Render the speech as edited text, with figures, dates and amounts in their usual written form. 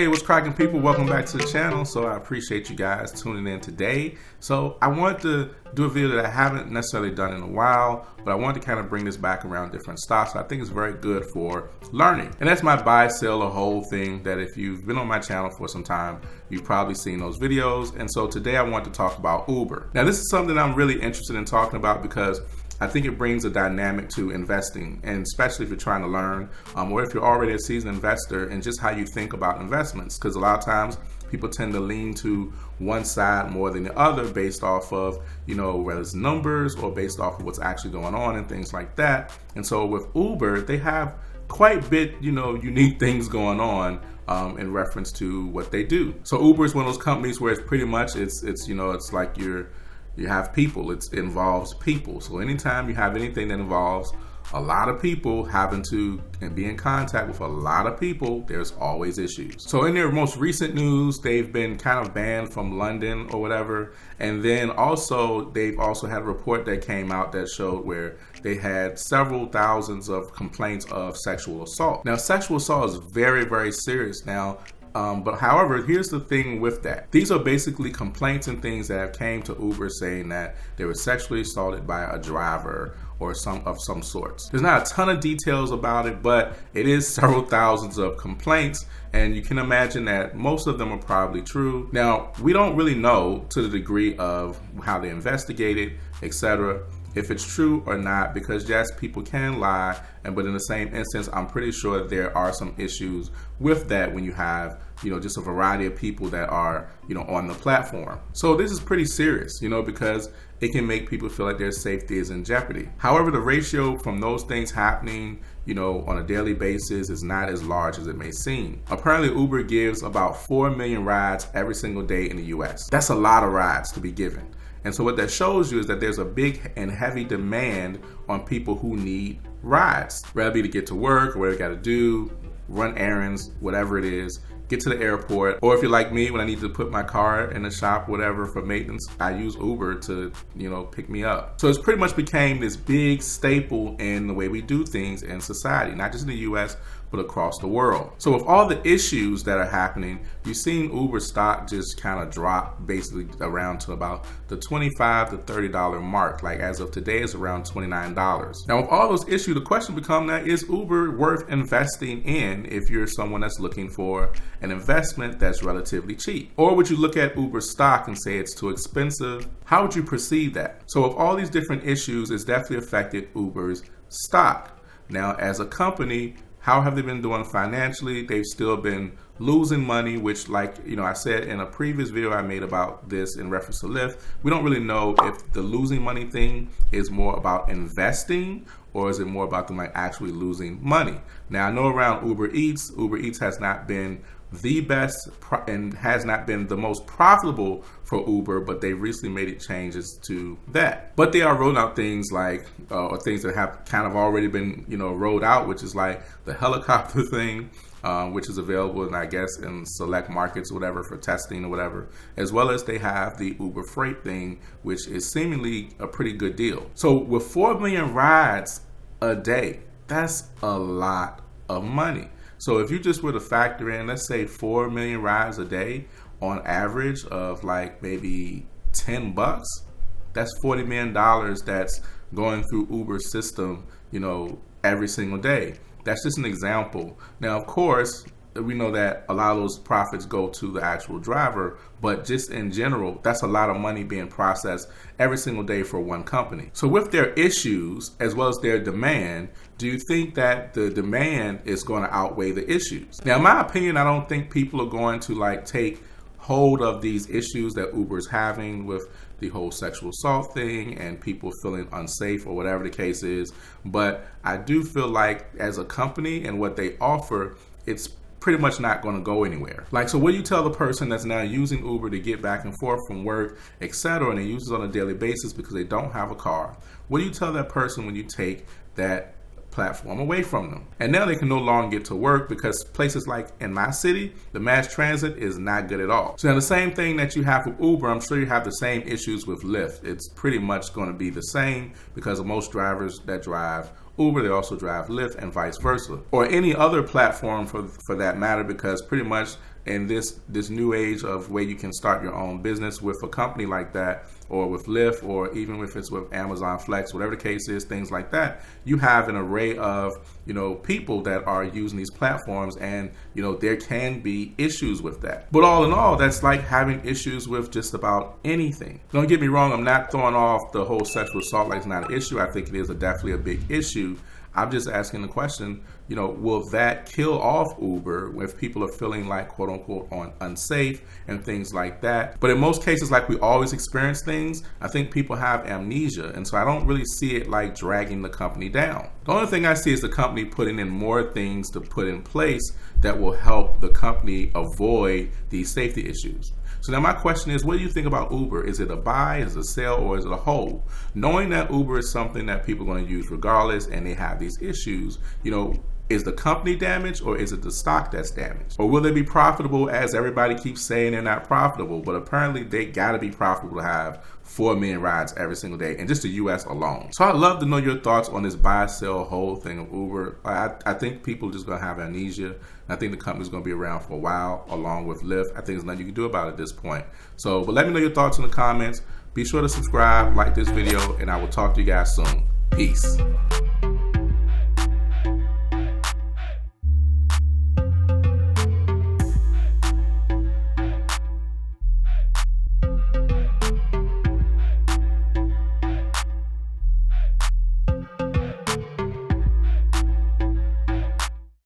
Hey, what's cracking, people? Welcome back to the channel. So I appreciate you guys tuning in today. So I wanted to do a video that I haven't necessarily done in a while, but I wanted to kind of bring this back around different stocks. I think it's very good for learning. And that's my buy, sell, or hold thing that if you've been on my channel for some time, you've probably seen those videos. And so today I want to talk about Uber. Now this is something I'm really interested in talking about because I think it brings a dynamic to investing, and especially if you're trying to learn, or if you're already a seasoned investor, and just how you think about investments. Because a lot of times people tend to lean to one side more than the other based off of, whether it's numbers or based off of what's actually going on and things like that. And so with Uber, they have quite a bit, unique things going on in reference to what they do. So Uber is one of those companies where it's pretty much, it's like you have people, it involves people. So anytime you have anything that involves a lot of people having to be in contact with a lot of people, there's always issues. So in their most recent news, they've been kind of banned from London or whatever. And then also, they've also had a report that came out that showed where they had several thousands of complaints of sexual assault. Now, sexual assault is very, very serious now. But however, here's the thing with that. These are basically complaints and things that have came to Uber saying that they were sexually assaulted by a driver or some sorts. There's not a ton of details about it, but it is several thousands of complaints, and you can imagine that most of them are probably true. Now, we don't really know to the degree of how they investigated, etc., if it's true or not, because yes, people can lie, but in the same instance, I'm pretty sure there are some issues with that when you have, just a variety of people that are, on the platform. So this is pretty serious, because it can make people feel like their safety is in jeopardy. However, the ratio from those things happening, on a daily basis is not as large as it may seem. Apparently, Uber gives about 4 million rides every single day in the US. That's a lot of rides to be given. And so what that shows you is that there's a big and heavy demand on people who need rides, whether it be to get to work or whatever you got to do, run errands, whatever it is, get to the airport. Or if you're like me, when I need to put my car in the shop, whatever, for maintenance, I use Uber to, pick me up. So it's pretty much became this big staple in the way we do things in society, not just in the US, but across the world. So with all the issues that are happening, you've seen Uber stock just kind of drop basically around to about the $25 to $30 mark. Like as of today, it's around $29. Now with all those issues, the question becomes that, is Uber worth investing in if you're someone that's looking for an investment that's relatively cheap? Or would you look at Uber stock and say it's too expensive? How would you perceive that? So with all these different issues, it's definitely affected Uber's stock. Now as a company, how have they been doing financially? They've still been losing money, which, like, I said in a previous video I made about this in reference to Lyft, we don't really know if the losing money thing is more about investing or is it more about them like actually losing money. Now, I know around Uber Eats has not been the best and has not been the most profitable for Uber, but they recently made it changes to that. But they are rolling out things like, or things that have kind of already been, rolled out, which is like the helicopter thing, which is available in, I guess, in select markets or whatever for testing or whatever, as well as they have the Uber Freight thing, which is seemingly a pretty good deal. So with 4 million rides a day, that's a lot of money. So if you just were to factor in, let's say 4 million rides a day on average of like maybe $10, that's $40 million that's going through Uber's system, every single day. That's just an example. Now, of course, we know that a lot of those profits go to the actual driver, but just in general, that's a lot of money being processed every single day for one company. So with their issues, as well as their demand, do you think that the demand is going to outweigh the issues? Now, in my opinion, I don't think people are going to take hold of these issues that Uber is having with the whole sexual assault thing and people feeling unsafe or whatever the case is. But I do feel like as a company and what they offer, it's pretty much not going to go anywhere. So what do you tell the person that's now using Uber to get back and forth from work, etc., and they use it on a daily basis because they don't have a car? What do you tell that person when you take that platform away from them? And now they can no longer get to work because places like in my city, the mass transit is not good at all. So now the same thing that you have with Uber, I'm sure you have the same issues with Lyft. It's pretty much going to be the same because of most drivers that drive Uber, they also drive Lyft, and vice versa, or any other platform for that matter, because pretty much in this new age of where you can start your own business with a company like that, or with Lyft, or even if it's with Amazon Flex, whatever the case is, things like that, you have an array of, people that are using these platforms, and, there can be issues with that. But all in all, that's like having issues with just about anything. Don't get me wrong, I'm not throwing off the whole sexual assault like it's not an issue. I think it is definitely a big issue. I'm just asking the question, will that kill off Uber if people are feeling like, quote unquote, unsafe and things like that? But in most cases, like we always experience things, I think people have amnesia. And so I don't really see it like dragging the company down. The only thing I see is the company putting in more things to put in place that will help the company avoid these safety issues. So now my question is, what do you think about Uber? Is it a buy, is it a sell, or is it a hold? Knowing that Uber is something that people are going to use regardless, and they have these issues, is the company damaged, or is it the stock that's damaged? Or will they be profitable, as everybody keeps saying they're not profitable, but apparently they gotta be profitable to have 4 million rides every single day, and just the US alone. So I'd love to know your thoughts on this buy, sell, hold thing of Uber. I think people are just gonna have amnesia. I think the company's gonna be around for a while, along with Lyft. I think there's nothing you can do about it at this point. So, but let me know your thoughts in the comments. Be sure to subscribe, like this video, and I will talk to you guys soon. Peace.